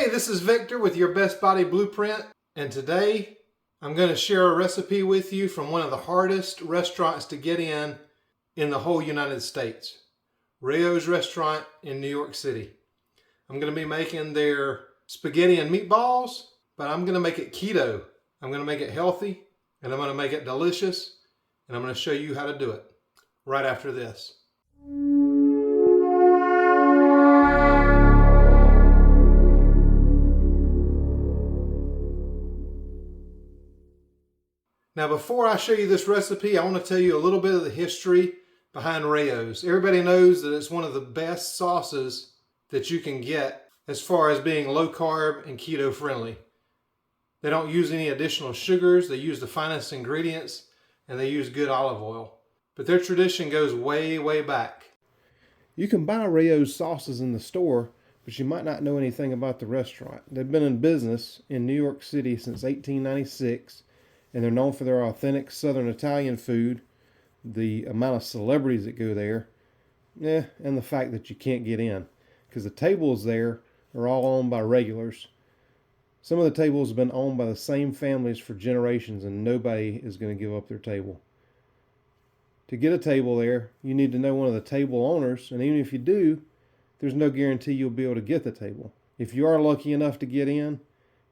Hey, this is Victor with your Best Body Blueprint, and today I'm going to share a recipe with you from one of the hardest restaurants to get in the whole United States. Raos restaurant in New York City. I'm going to be making their spaghetti and meatballs, but I'm going to make it keto. I'm going to make it healthy, and I'm going to make it delicious, and I'm going to show you how to do it right after this. Now, before I show you this recipe, I want to tell you a little bit of the history behind Raos. Everybody knows that it's one of the best sauces that you can get as far as being low carb and keto friendly. They don't use any additional sugars. They use the finest ingredients and they use good olive oil. But their tradition goes way, way back. You can buy Raos sauces in the store, but you might not know anything about the restaurant. They've been in business in New York City since 1896. And they're known for their authentic Southern Italian food, the amount of celebrities that go there, and the fact that you can't get in. Because the tables there are all owned by regulars. Some of the tables have been owned by the same families for generations, and nobody is going to give up their table. To get a table there, you need to know one of the table owners, and even if you do, there's no guarantee you'll be able to get the table. If you are lucky enough to get in,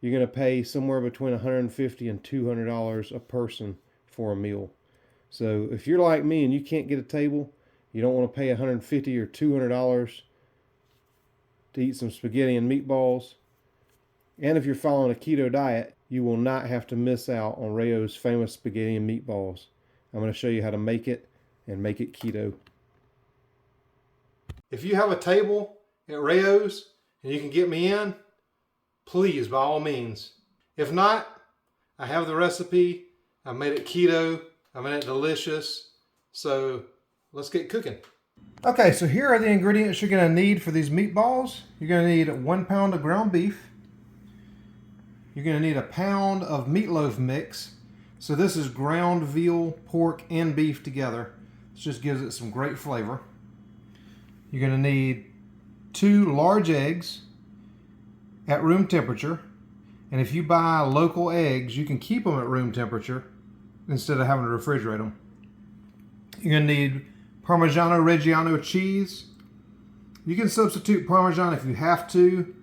you're going to pay somewhere between $150 and $200 a person for a meal. So if you're like me and you can't get a table, you don't want to pay $150 or $200 to eat some spaghetti and meatballs, and if you're following a keto diet, you will not have to miss out on Raos' famous spaghetti and meatballs. I'm going to show you how to make it and make it keto. If you have a table at Raos and you can get me in, please, by all means. If not, I have the recipe. I made it keto. I made it delicious. So let's get cooking. Okay, so here are the ingredients you're going to need for these meatballs. You're going to need 1 pound of ground beef. You're going to need 1 pound of meatloaf mix. So this is ground veal, pork, and beef together. This just gives it some great flavor. You're going to need 2 large eggs at room temperature, and if you buy local eggs, you can keep them at room temperature instead of having to refrigerate them. You're going to need Parmigiano Reggiano cheese. You can substitute Parmesan if you have to,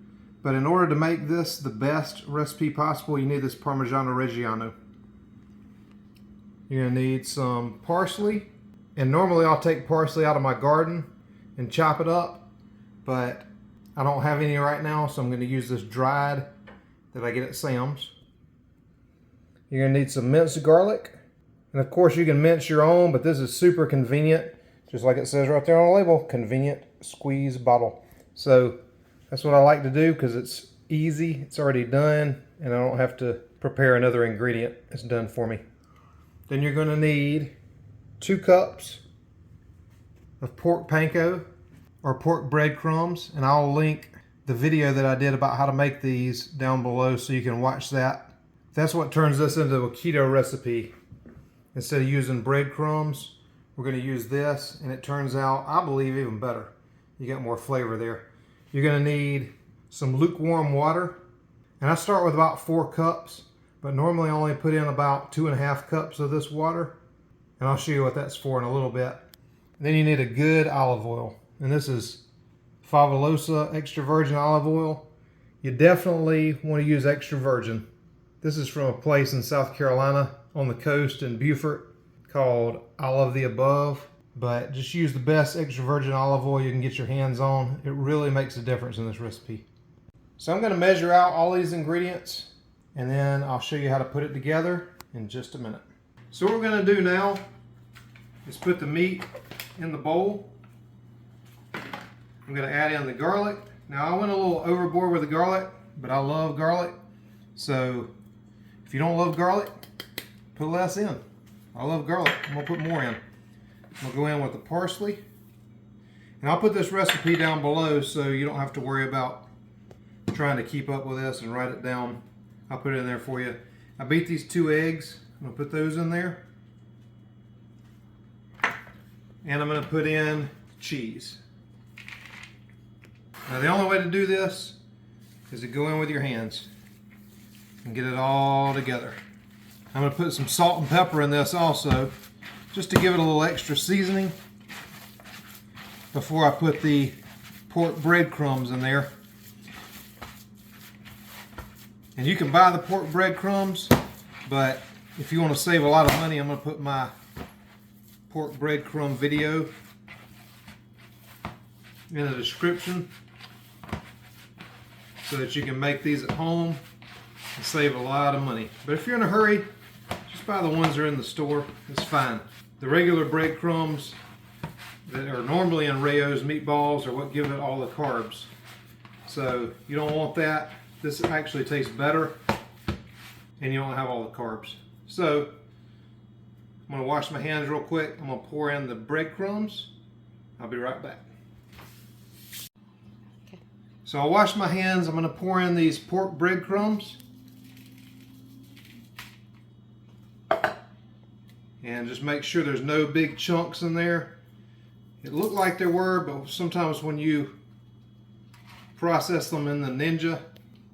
but in order to make this the best recipe possible, you need this Parmigiano Reggiano. You're going to need some parsley, and normally I'll take parsley out of my garden and chop it up, but I don't have any right now, so I'm going to use this dried that I get at Sam's. You're going to need some minced garlic. And of course you can mince your own, but this is super convenient. Just like it says right there on the label, convenient squeeze bottle. So that's what I like to do because it's easy, it's already done, and I don't have to prepare another ingredient. It's done for me. Then you're going to need 2 cups of pork panko, or pork breadcrumbs, and I'll link the video that I did about how to make these down below so you can watch that. That's what turns this into a keto recipe. Instead of using breadcrumbs, we're going to use this, and it turns out, I believe, even better. You get more flavor there. You're going to need some lukewarm water, and I start with about 4 cups, but normally I only put in about 2.5 cups of this water, and I'll show you what that's for in a little bit. Then you need a good olive oil. And this is Fabulosa extra virgin olive oil. You definitely want to use extra virgin. This is from a place in South Carolina on the coast in Beaufort called All of the Above. But just use the best extra virgin olive oil you can get your hands on. It really makes a difference in this recipe. So I'm going to measure out all these ingredients, and then I'll show you how to put it together in just a minute. So what we're going to do now is put the meat in the bowl. I'm going to add in the garlic. Now I went a little overboard with the garlic, but I love garlic. So if you don't love garlic, put less in. I love garlic. I'm going to put more in. We'll go in with the parsley. And I'll put this recipe down below so you don't have to worry about trying to keep up with this and write it down. I'll put it in there for you. I beat these 2 eggs. I'm going to put those in there. And I'm going to put in cheese. Now the only way to do this is to go in with your hands and get it all together. I'm going to put some salt and pepper in this also, just to give it a little extra seasoning before I put the pork breadcrumbs in there. And you can buy the pork breadcrumbs, but if you want to save a lot of money, I'm going to put my pork breadcrumb video in the description so that you can make these at home and save a lot of money. But if you're in a hurry, just buy the ones that are in the store. It's fine. The regular breadcrumbs that are normally in Raos meatballs are what give it all the carbs. So you don't want that. This actually tastes better and you don't have all the carbs. So I'm going to wash my hands real quick. I'm going to pour in the breadcrumbs. I'll be right back. Okay. So I washed my hands. I'm going to pour in these pork breadcrumbs. And just make sure there's no big chunks in there. It looked like there were, but sometimes when you process them in the Ninja,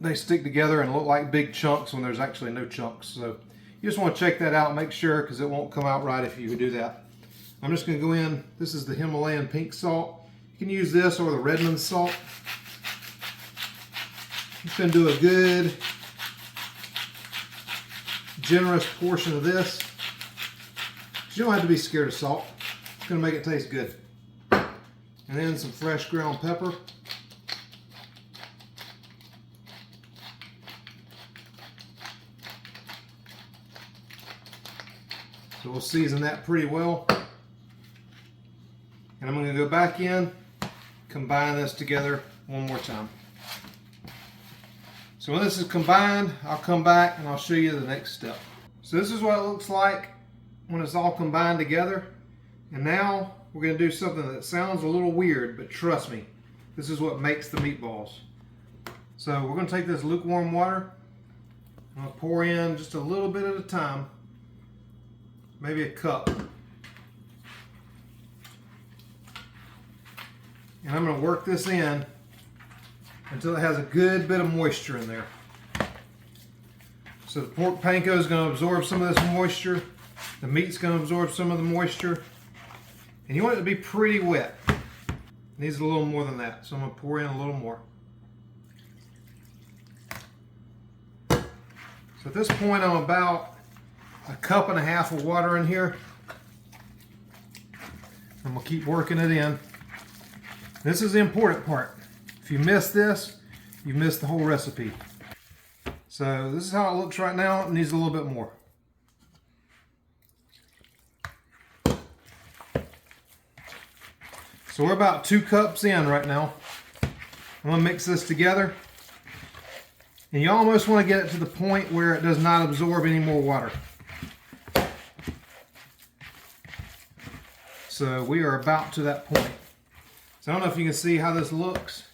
they stick together and look like big chunks when there's actually no chunks. So you just want to check that out, make sure, because it won't come out right if you do that. I'm just going to go in. This is the Himalayan pink salt. You can use this or the Redmond salt. Just going to do a good, generous portion of this. You don't have to be scared of salt. It's going to make it taste good. And then some fresh ground pepper. So we'll season that pretty well. And I'm going to go back in, combine this together one more time. So when this is combined, I'll come back and I'll show you the next step. So this is what it looks like when it's all combined together. And now we're going to do something that sounds a little weird, but trust me, this is what makes the meatballs. So we're going to take this lukewarm water. I'm going to pour in just a little bit at a time. Maybe a cup. And I'm going to work this in until it has a good bit of moisture in there. So the pork panko is going to absorb some of this moisture. The meat's going to absorb some of the moisture. And you want it to be pretty wet. It needs a little more than that. So I'm going to pour in a little more. So at this point I'm about a cup and a half of water in here. I'm going to keep working it in. This is the important part. If you miss this, you miss the whole recipe. So this is how it looks right now. It needs a little bit more. So we're about 2 cups in right now. I'm going to mix this together. And you almost want to get it to the point where it does not absorb any more water. So we are about to that point. So I don't know if you can see how this looks,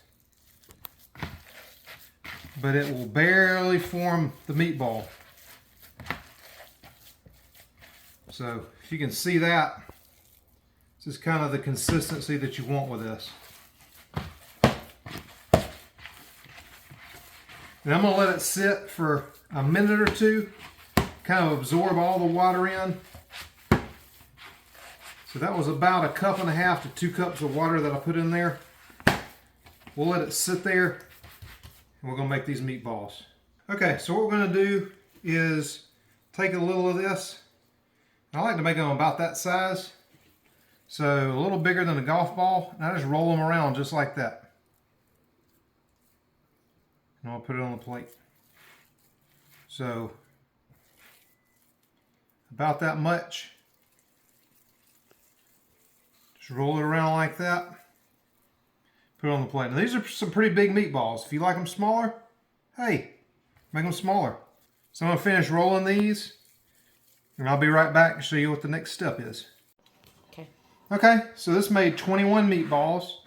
but it will barely form the meatball. So if you can see that, this is kind of the consistency that you want with this. And I'm going to let it sit for a minute or two, kind of absorb all the water in. So that was about a cup and a half to 2 cups of water that I put in there. We'll let it sit there and we're going to make these meatballs. Okay, so what we're going to do is take a little of this. I like to make them about that size. So a little bigger than a golf ball. And I just roll them around just like that. And I'll put it on the plate. So about that much. Just roll it around like that. Put it on the plate. Now these are some pretty big meatballs. If you like them smaller, hey, make them smaller. So I'm going to finish rolling these. And I'll be right back to show you what the next step is. Okay, so this made 21 meatballs.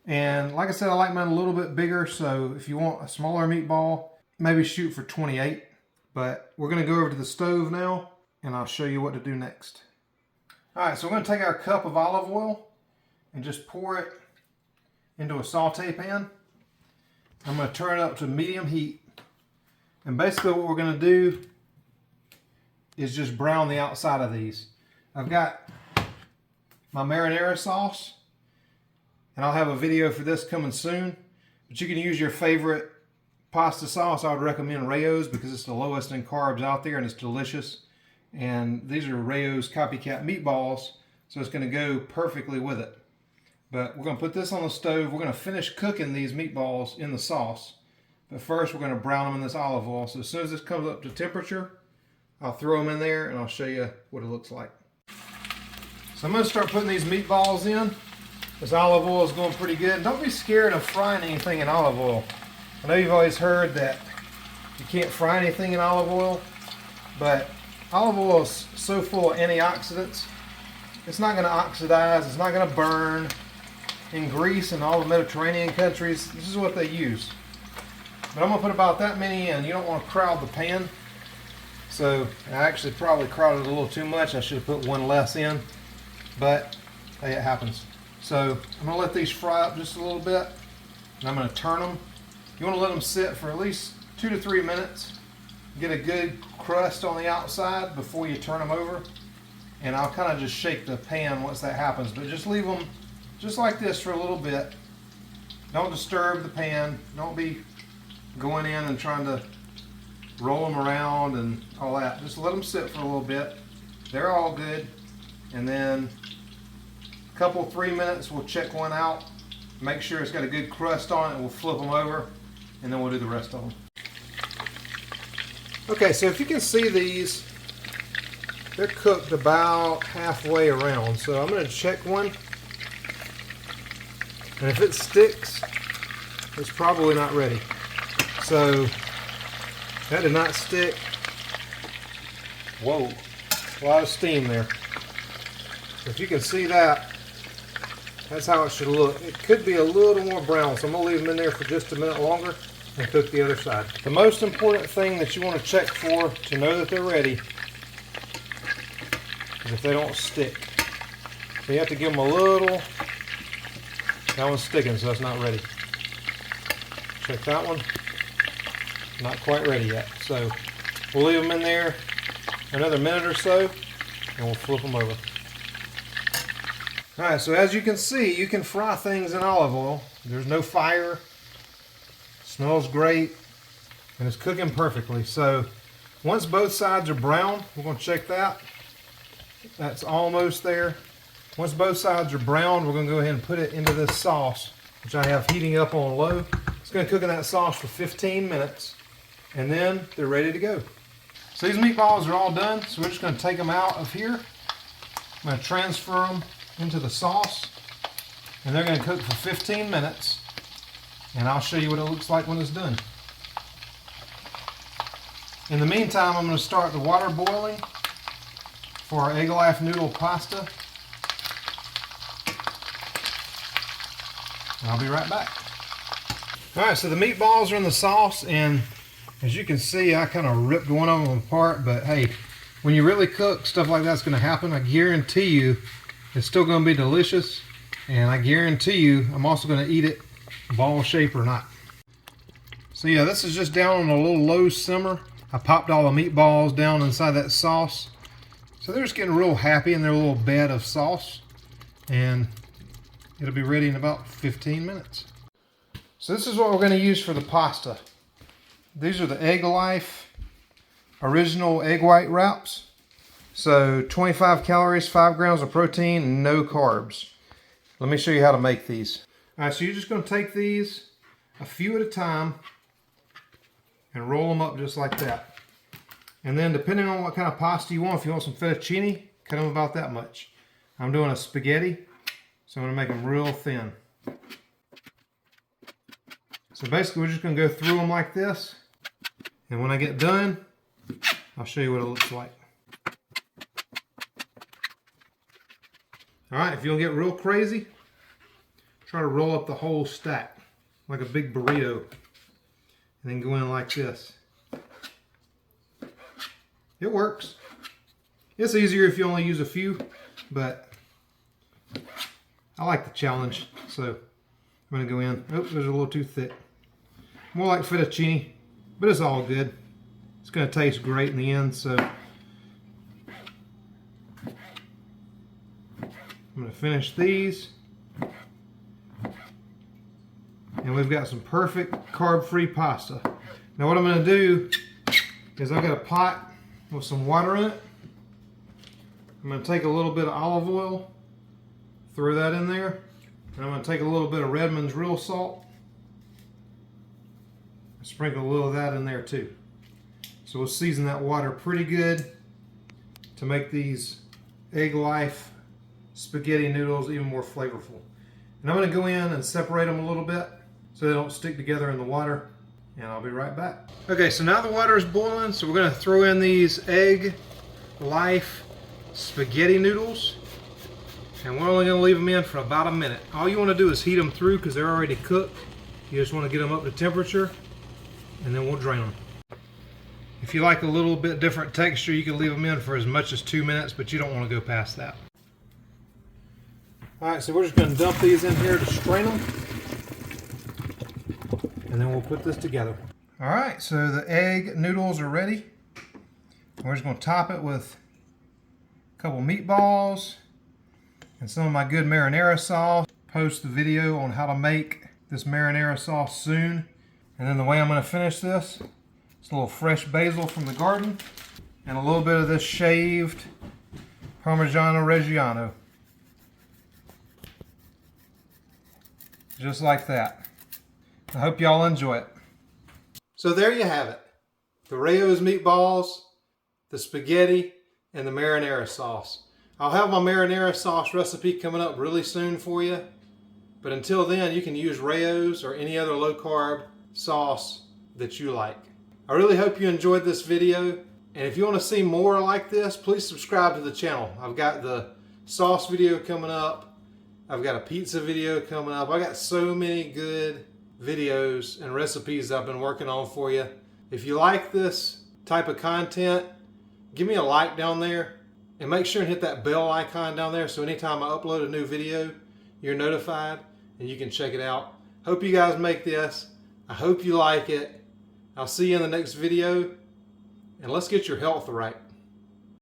And like I said, I like mine a little bit bigger. So if you want a smaller meatball, maybe shoot for 28. But we're going to go over to the stove now and I'll show you what to do next. Alright, so we're going to take our cup of olive oil and just pour it into a saute pan. I'm going to turn it up to medium heat. And basically what we're going to do is just brown the outside of these. I've got my marinara sauce, and I'll have a video for this coming soon. But you can use your favorite pasta sauce. I would recommend Raos because it's the lowest in carbs out there and it's delicious. And these are Raos copycat meatballs, so it's going to go perfectly with it. But we're going to put this on the stove. We're going to finish cooking these meatballs in the sauce. But first we're going to brown them in this olive oil. So as soon as this comes up to temperature, I'll throw them in there and I'll show you what it looks like. So I'm going to start putting these meatballs in. This olive oil is going pretty good. Don't be scared of frying anything in olive oil. I know you've always heard that you can't fry anything in olive oil, but olive oil is so full of antioxidants. It's not going to oxidize. It's not going to burn. In Greece and all the Mediterranean countries, this is what they use. But I'm going to put about that many in. You don't want to crowd the pan. So I actually probably crowded a little too much. I should have put one less in. But hey, it happens. So I'm going to let these fry up just a little bit. And I'm going to turn them. You want to let them sit for at least 2 to 3 minutes. Get a good crust on the outside before you turn them over. And I'll kind of just shake the pan once that happens. But just leave them just like this for a little bit. Don't disturb the pan. Don't be going in and trying to roll them around and all that. Just let them sit for a little bit. They're all good. And then a couple, 3 minutes, we'll check one out. Make sure it's got a good crust on it, and we'll flip them over, and then we'll do the rest of them. Okay, so if you can see these, they're cooked about halfway around. So I'm going to check one. And if it sticks, it's probably not ready. So that did not stick. Whoa, a lot of steam there. So if you can see that, that's how it should look. It could be a little more brown, so I'm going to leave them in there for just a minute longer and cook the other side. The most important thing that you want to check for to know that they're ready is if they don't stick. So you have to give them a little. That one's sticking, so that's not ready. Check that one. Not quite ready yet. So we'll leave them in there another minute or so, and we'll flip them over. Alright, so as you can see, you can fry things in olive oil. There's no fire. Smells great. And it's cooking perfectly. So once both sides are brown, we're going to check that. That's almost there. Once both sides are brown, we're going to go ahead and put it into this sauce, which I have heating up on low. It's going to cook in that sauce for 15 minutes, and then they're ready to go. So these meatballs are all done, so we're just going to take them out of here. I'm going to transfer them into the sauce, and they're going to cook for 15 minutes, and I'll show you what it looks like when it's done. In the meantime, I'm going to start the water boiling for our egg life noodle pasta. And I'll be right back. Alright, so the meatballs are in the sauce, and as you can see, I kind of ripped one of them apart, but hey, when you really cook, stuff like that's going to happen. I guarantee you it's still going to be delicious, and I guarantee you I'm also going to eat it ball shape or not. So yeah, this is just down on a little low simmer. I popped all the meatballs down inside that sauce. So they're just getting real happy in their little bed of sauce, and it'll be ready in about 15 minutes. So this is what we're going to use for the pasta. These are the Egg Life original egg white wraps. So 25 calories, 5 grams of protein, no carbs. Let me show you how to make these. Alright, so you're just going to take these a few at a time and roll them up just like that. And then depending on what kind of pasta you want, if you want some fettuccine, cut them about that much. I'm doing a spaghetti, so I'm going to make them real thin. So basically we're just going to go through them like this, and when I get done, I'll show you what it looks like. Alright, if you'll get real crazy, try to roll up the whole stack like a big burrito, and then go in like this. It works. It's easier if you only use a few, but I like the challenge, so I'm going to go in. Oh, there's a little too thick. More like fettuccine, but it's all good. It's going to taste great in the end, so I'm going to finish these. And we've got some perfect carb-free pasta. Now what I'm going to do is I've got a pot with some water in it. I'm going to take a little bit of olive oil, throw that in there, and I'm going to take a little bit of Redmond's real salt, and sprinkle a little of that in there too. So we'll season that water pretty good to make these Egg Life spaghetti noodles even more flavorful. And I'm going to go in and separate them a little bit so they don't stick together in the water, and I'll be right back. Okay, so now the water is boiling, so we're going to throw in these Egg Life spaghetti noodles, and we're only going to leave them in for about a minute. All you want to do is heat them through because they're already cooked. You just want to get them up to temperature, and then we'll drain them. If you like a little bit different texture, you can leave them in for as much as 2 minutes, but you don't want to go past that. Alright, so we're just going to dump these in here to strain them, and then we'll put this together. Alright, so the egg noodles are ready. We're just going to top it with a couple meatballs and some of my good marinara sauce. Post the video on how to make this marinara sauce soon. And then the way I'm going to finish this, it's a little fresh basil from the garden and a little bit of this shaved Parmigiano Reggiano. Just like that. I hope y'all enjoy it. So there you have it. The Raos meatballs, the spaghetti, and the marinara sauce. I'll have my marinara sauce recipe coming up really soon for you. But until then, you can use Raos or any other low-carb sauce that you like. I really hope you enjoyed this video. And if you want to see more like this, please subscribe to the channel. I've got the sauce video coming up. I've got a pizza video coming up. I got so many good videos and recipes I've been working on for you. If you like this type of content, give me a like down there and make sure and hit that bell icon down there so anytime I upload a new video, you're notified and you can check it out. Hope you guys make this. I hope you like it. I'll see you in the next video, and let's get your health right.